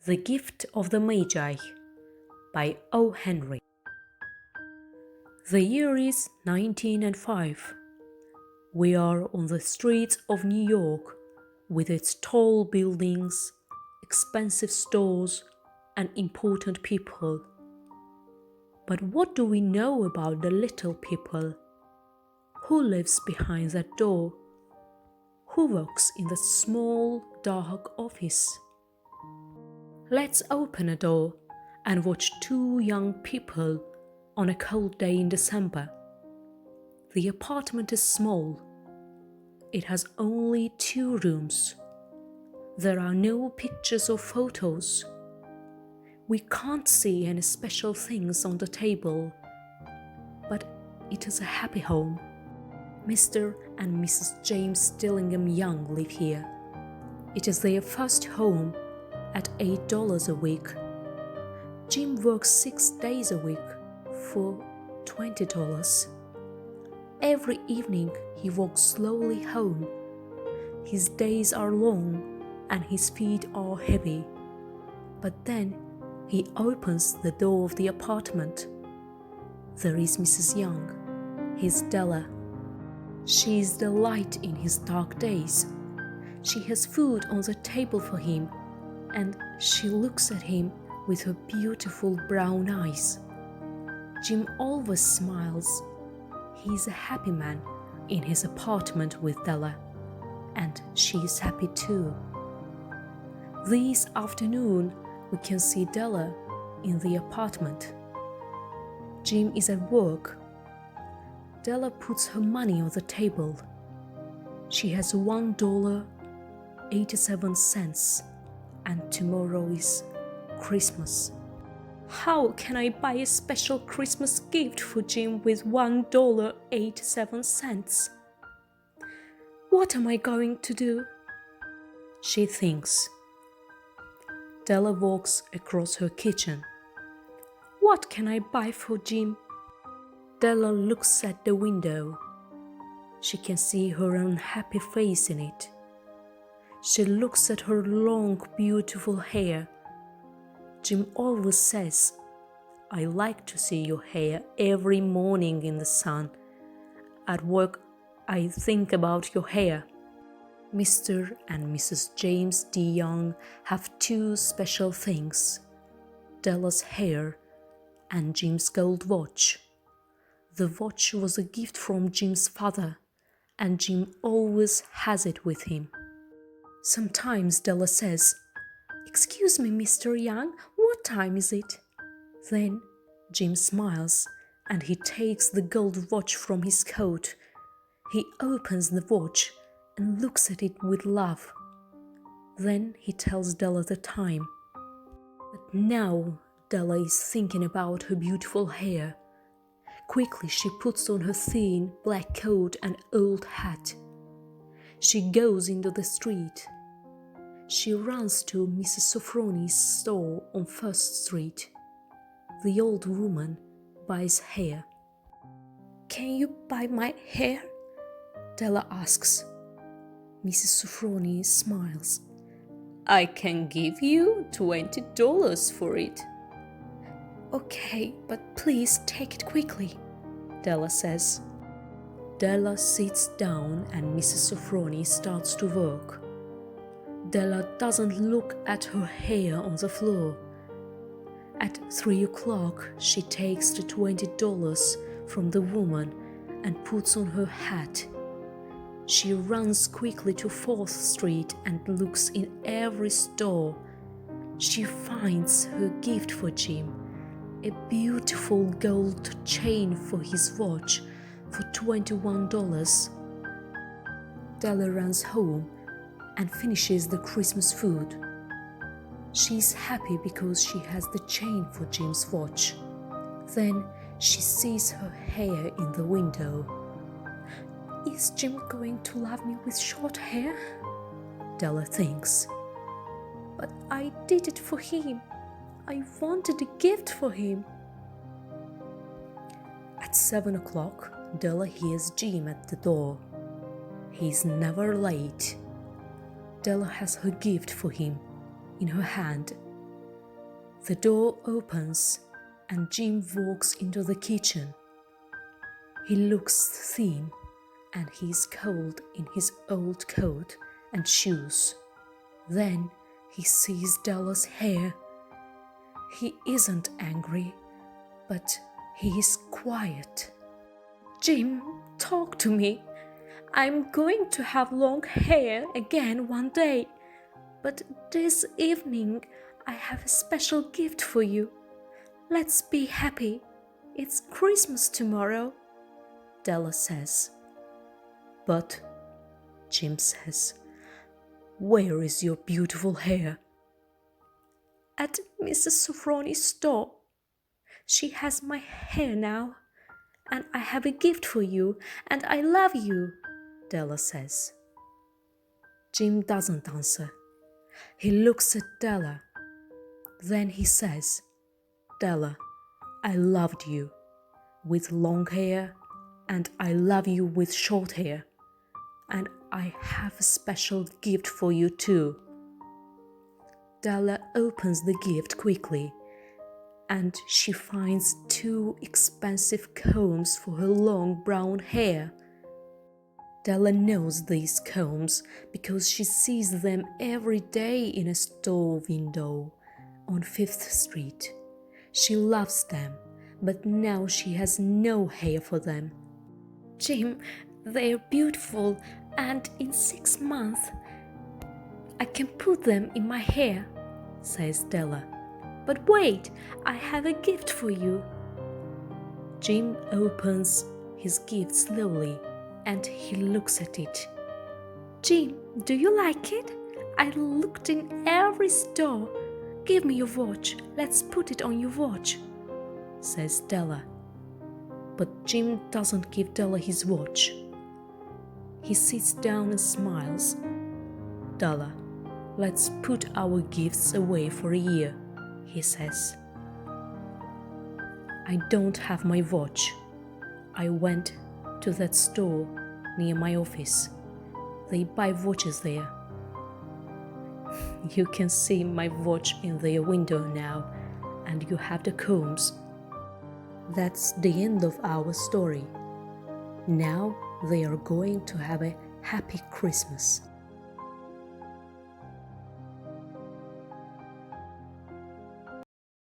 The Gift of the Magi by O.Henry. The year is 1905. We are on the streets of New York with its tall buildings, expensive stores, and important people. But what do we know about the little people? Who lives behind that door? Who works in the small, dark office? Let's open a door and watch two young people on a cold day in December. The apartment is small. It has only 2 rooms. There are no pictures or photos. We can't see any special things on the table, but it is a happy home. Mr. and Mrs. James Dillingham Young live here. It is their first home at $8 a week. Jim works 6 days a week for $20. Every evening he walks slowly home. His days are long and his feet are heavy. But then he opens the door of the apartment. There is Mrs. Young, his Della. She is the light in his dark days. She has food on the table for him, and she looks at him with her beautiful brown eyes. Jim always smiles. He is a happy man in his apartment with Della, and she is happy too. This afternoon, we can see Della in the apartment. Jim is at work. Della puts her money on the table. She has $1.87, and tomorrow is Christmas. How can I buy a special Christmas gift for Jim with $1.87? What am I going to do? She thinks. Della walks across her kitchen. What can I buy for Jim? Della looks at the window. She can see her unhappy face in it. She looks at her long, beautiful hair. Jim always says, "I like to see your hair every morning in the sun. At work, I think about your hair." Mr. and Mrs. James D. Young have 2 special things: Della's hair and Jim's gold watch. The watch was a gift from Jim's father, and Jim always has it with him. Sometimes Della says, "Excuse me, Mr. Young, what time is it?" Then Jim smiles and he takes the gold watch from his coat. He opens the watch and looks at it with love. Then he tells Della the time. But now Della is thinking about her beautiful hair. Quickly she puts on her thin black coat and old hat. She goes into the street. She runs to Mrs. Sofroni's store on First Street. The old woman buys hair. "Can you buy my hair?" Della asks. Mrs. Sofroni smiles. "I can give you $20 for it." "Okay, but please take it quickly," Della says. Della sits down and Mrs. Sofroni starts to work. Della doesn't look at her hair on the floor. At 3 o'clock, she takes the $20 from the woman and puts on her hat. She runs quickly to 4th Street and looks in every store. She finds her gift for Jim, a beautiful gold chain for his watch for $21. Della runs home and finishes the Christmas food. She's happy because she has the chain for Jim's watch. Then she sees her hair in the window. Is Jim going to love me with short hair? Della thinks. But I did it for him. I wanted a gift for him. At 7 o'clock, Della hears Jim at the door. He's never late. Della has her gift for him in her hand The door opens and Jim walks into the kitchen. He looks thin and he's cold in his old coat and shoes. Then he sees Della's hair. He isn't angry, but he is quiet. Jim, talk to me. I'm going to have long hair again one day, but this evening I have a special gift for you. Let's be happy. It's Christmas tomorrow, Della says. But, Jim says, where is your beautiful hair? At Mrs. Sofroni's store. She has my hair now, and I have a gift for you, and I love you, Della says. Jim doesn't answer. He looks at Della. Then he says, Della, I loved you with long hair, and I love you with short hair, and I have a special gift for you too. Della opens the gift quickly, and she finds 2 expensive combs for her long brown hair. Della knows these combs because she sees them every day in a store window on 5th Street. She loves them, but now she has no hair for them. Jim, they're beautiful, and in 6 months I can put them in my hair, says Della. But wait, I have a gift for you. Jim opens his gift slowly and he looks at it. Jim, do you like it? I looked in every store. Give me your watch. Let's put it on your watch, says Della. But Jim doesn't give Della his watch. He sits down and smiles. Della, let's put our gifts away for a year, he says. I don't have my watch. I went to that store near my office. They buy watches there. You can see my watch in their window now, and you have the combs. That's the end of our story. Now they are going to have a happy Christmas.